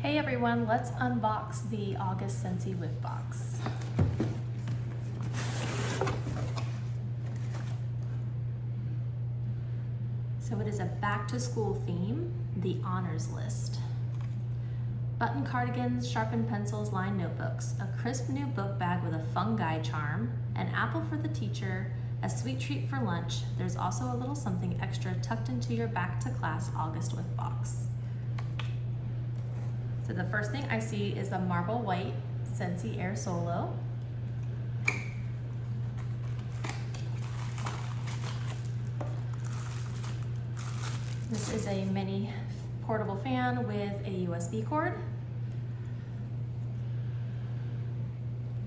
Hey everyone, let's unbox the August Scentsy Whiff box. So it is a back to school theme, the honors list. Button cardigans, sharpened pencils, lined notebooks, a crisp new book bag with a fungi charm, an apple for the teacher, a sweet treat for lunch. There's also a little something extra tucked into your back to class August Whiff box. So the first thing I see is the Marble White Scentsy Air Solo. This is a mini portable fan with a USB cord.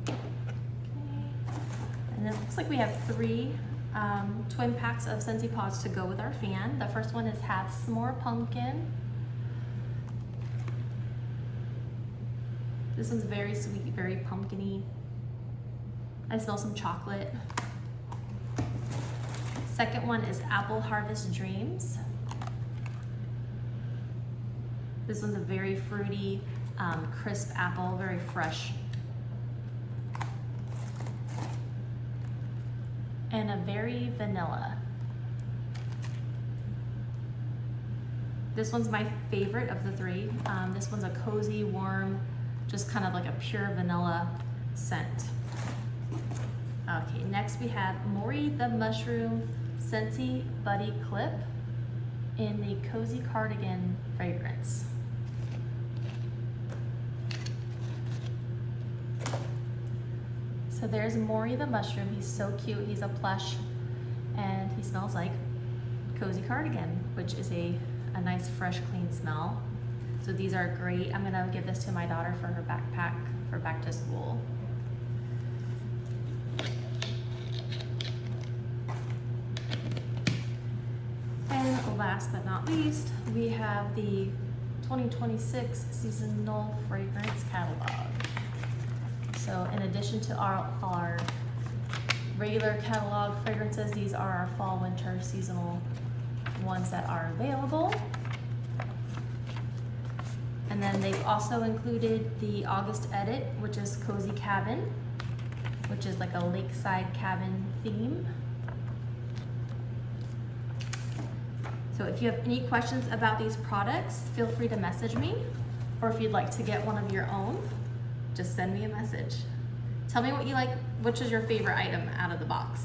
Okay. And it looks like we have three twin packs of Scentsy pods to go with our fan. The first one is half s'more pumpkin. This one's very sweet, very pumpkin-y. I smell some chocolate. Second one is Apple Harvest Dreams. This one's a very fruity, crisp apple, very fresh. And a very vanilla. This one's my favorite of the three. This one's a cozy, warm, just kind of like a pure vanilla scent. Okay, next we have Maury the Mushroom Scentsy Buddy Clip in the Cozy Cardigan fragrance. So there's Maury the Mushroom. He's so cute. He's a plush and he smells like Cozy Cardigan, which is a nice, fresh, clean smell. So these are great. I'm gonna give this to my daughter for her backpack for back to school. And last but not least, we have the 2026 seasonal fragrance catalog. So in addition to our regular catalog fragrances, these are our fall, winter, seasonal ones that are available. And then they've also included the August edit, which is Cozy Cabin, which is like a lakeside cabin theme. So if you have any questions about these products, feel free to message me, or if you'd like to get one of your own, just send me a message. Tell me what you like, which is your favorite item out of the box.